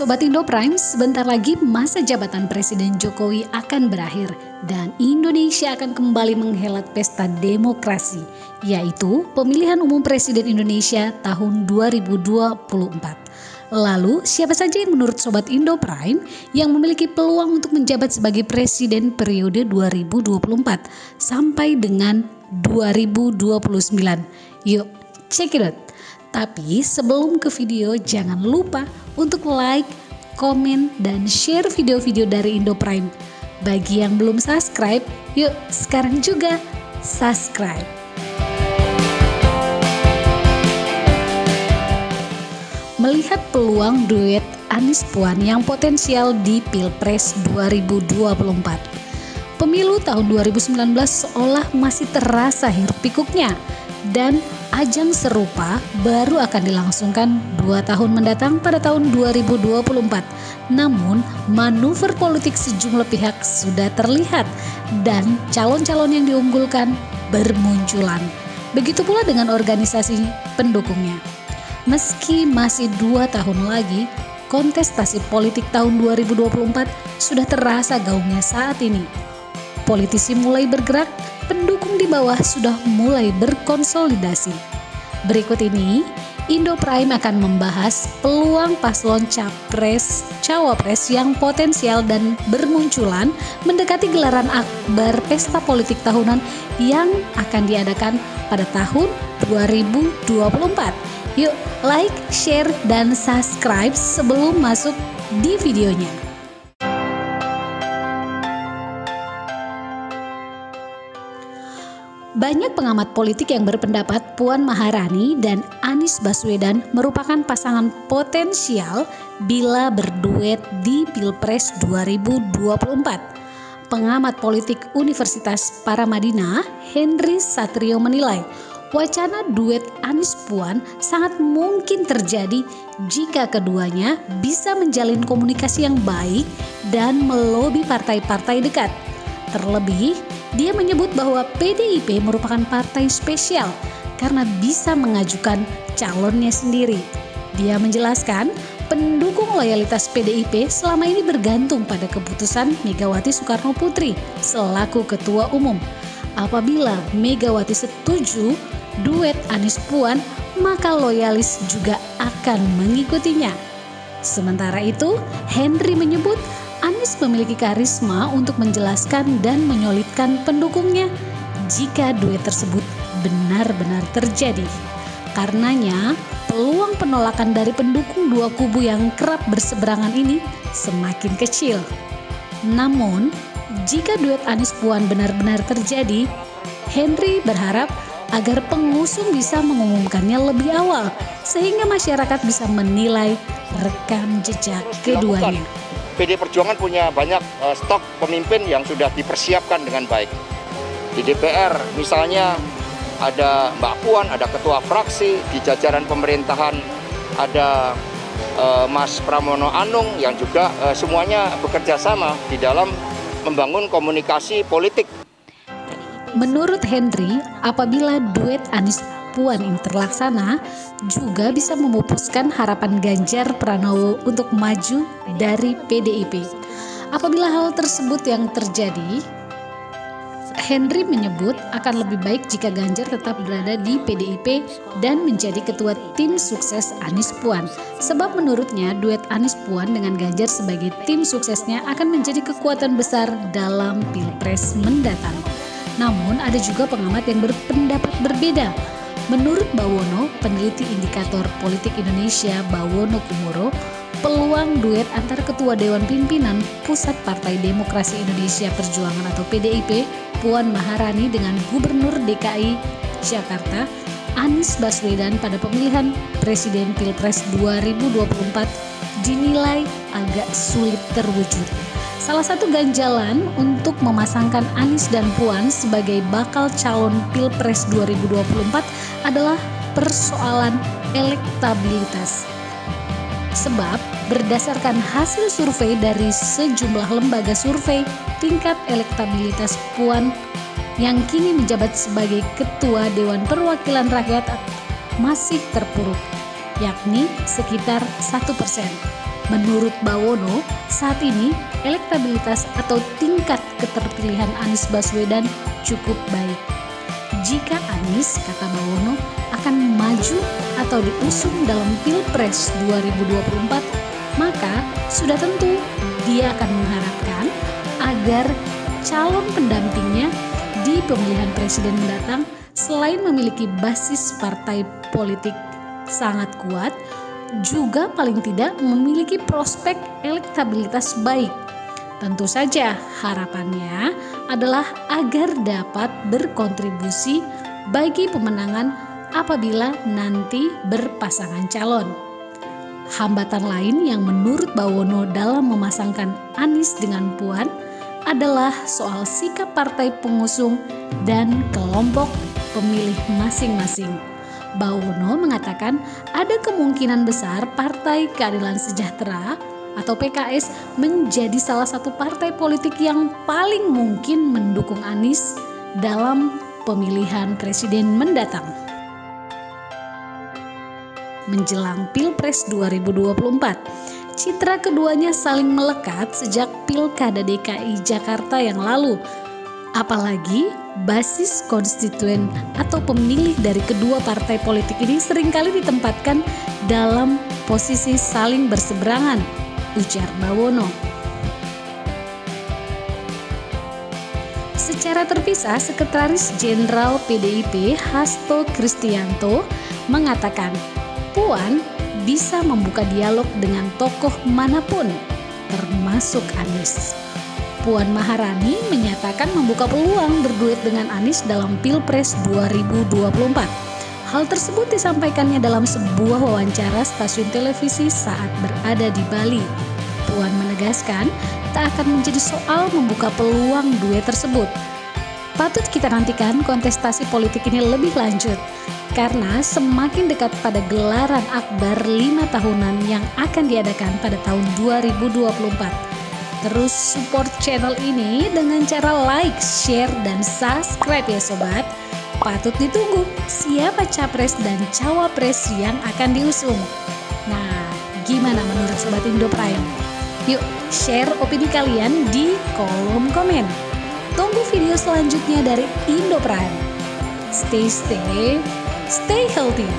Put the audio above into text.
Sobat Indo Prime, sebentar lagi masa jabatan Presiden Jokowi akan berakhir dan Indonesia akan kembali menghelat pesta demokrasi, yaitu pemilihan umum Presiden Indonesia tahun 2024. Lalu, siapa saja yang menurut Sobat Indo Prime yang memiliki peluang untuk menjabat sebagai Presiden periode 2024 sampai dengan 2029? Yuk, check it out. Tapi sebelum ke video, jangan lupa untuk like, komen, dan share video-video dari Indo Prime. Bagi yang belum subscribe, yuk sekarang juga subscribe. Melihat peluang duet Anies Puan yang potensial di Pilpres 2024. Pemilu tahun 2019 seolah masih terasa hiruk-pikuknya dan ajang serupa baru akan dilangsungkan 2 tahun mendatang pada tahun 2024. Namun, manuver politik sejumlah pihak sudah terlihat dan calon-calon yang diunggulkan bermunculan. Begitu pula dengan organisasi pendukungnya. Meski masih 2 tahun lagi, kontestasi politik tahun 2024 sudah terasa gaungnya saat ini. Politisi mulai bergerak, pendukung di bawah sudah mulai berkonsolidasi. Berikut ini, Indo Prime akan membahas peluang paslon Capres-Cawapres yang potensial dan bermunculan mendekati gelaran akbar pesta politik tahunan yang akan diadakan pada tahun 2024. Yuk, like, share, dan subscribe sebelum masuk di videonya. Banyak pengamat politik yang berpendapat Puan Maharani dan Anies Baswedan merupakan pasangan potensial bila berduet di Pilpres 2024. Pengamat politik Universitas Paramadina, Henry Satrio menilai, wacana duet Anies Puan sangat mungkin terjadi jika keduanya bisa menjalin komunikasi yang baik dan melobi partai-partai dekat. Terlebih, dia menyebut bahwa PDIP merupakan partai spesial karena bisa mengajukan calonnya sendiri. Dia menjelaskan, pendukung loyalitas PDIP selama ini bergantung pada keputusan Megawati Soekarno Putri selaku Ketua Umum. Apabila Megawati setuju duet Anies Puan, maka loyalis juga akan mengikutinya. Sementara itu, Henry menyebut Anies memiliki karisma untuk menjelaskan dan menyolidkan pendukungnya jika duet tersebut benar-benar terjadi. Karenanya, peluang penolakan dari pendukung dua kubu yang kerap berseberangan ini semakin kecil. Namun, jika duet Anies Puan benar-benar terjadi, Henry berharap agar pengusung bisa mengumumkannya lebih awal sehingga masyarakat bisa menilai rekam jejak keduanya. PD Perjuangan punya banyak stok pemimpin yang sudah dipersiapkan dengan baik. Di DPR misalnya ada Mbak Puan, ada ketua fraksi, di jajaran pemerintahan ada Mas Pramono Anung yang juga semuanya bekerja sama di dalam membangun komunikasi politik. Menurut Henry, apabila duet Anies Puan ini terlaksana, juga bisa memupuskan harapan Ganjar Pranowo untuk maju dari PDIP. Apabila hal tersebut yang terjadi, Henry menyebut akan lebih baik jika Ganjar tetap berada di PDIP dan menjadi ketua tim sukses Anies Puan. Sebab menurutnya duet Anies Puan dengan Ganjar sebagai tim suksesnya akan menjadi kekuatan besar dalam Pilpres mendatang. Namun ada juga pengamat yang berpendapat berbeda. Menurut Bawono, peneliti indikator politik Indonesia Bawono Kumoro, peluang duet antara Ketua Dewan Pimpinan Pusat Partai Demokrasi Indonesia Perjuangan atau PDIP, Puan Maharani dengan Gubernur DKI Jakarta, Anies Baswedan pada pemilihan Presiden Pilpres 2024 dinilai agak sulit terwujud. Salah satu ganjalan untuk memasangkan Anies dan Puan sebagai bakal calon Pilpres 2024 adalah persoalan elektabilitas. Sebab berdasarkan hasil survei dari sejumlah lembaga survei, tingkat elektabilitas Puan yang kini menjabat sebagai Ketua Dewan Perwakilan Rakyat masih terpuruk, yakni sekitar 1%. Menurut Bawono, saat ini elektabilitas atau tingkat keterpilihan Anies Baswedan cukup baik. Jika Anies, kata Bawono, akan maju atau diusung dalam Pilpres 2024, maka sudah tentu dia akan mengharapkan agar calon pendampingnya di pemilihan presiden mendatang selain memiliki basis partai politik sangat kuat, juga paling tidak memiliki prospek elektabilitas baik. Tentu saja harapannya adalah agar dapat berkontribusi bagi pemenangan apabila nanti berpasangan calon. Hambatan lain yang menurut Bawono dalam memasangkan Anies dengan Puan adalah soal sikap partai pengusung dan kelompok pemilih masing-masing. Bawono mengatakan ada kemungkinan besar Partai Keadilan Sejahtera atau PKS menjadi salah satu partai politik yang paling mungkin mendukung Anies dalam pemilihan presiden mendatang. Menjelang Pilpres 2024, citra keduanya saling melekat sejak Pilkada DKI Jakarta yang lalu. Apalagi basis konstituen atau pemilih dari kedua partai politik ini seringkali ditempatkan dalam posisi saling berseberangan, ujar Bawono. Secara terpisah, Sekretaris Jenderal PDIP Hasto Kristianto mengatakan Puan bisa membuka dialog dengan tokoh manapun, termasuk Anies. Puan Maharani menyatakan membuka peluang berduet dengan Anies dalam Pilpres 2024. Hal tersebut disampaikannya dalam sebuah wawancara stasiun televisi saat berada di Bali. Puan menegaskan tak akan menjadi soal membuka peluang duet tersebut. Patut kita nantikan kontestasi politik ini lebih lanjut, karena semakin dekat pada gelaran Akbar 5 tahunan yang akan diadakan pada tahun 2024. Terus support channel ini dengan cara like, share, dan subscribe ya sobat. Patut ditunggu siapa capres dan cawapres yang akan diusung. Nah, gimana menurut Sobat Indo Prime? Yuk share opini kalian di kolom komen. Tunggu video selanjutnya dari Indo Prime. Stay safe, stay healthy.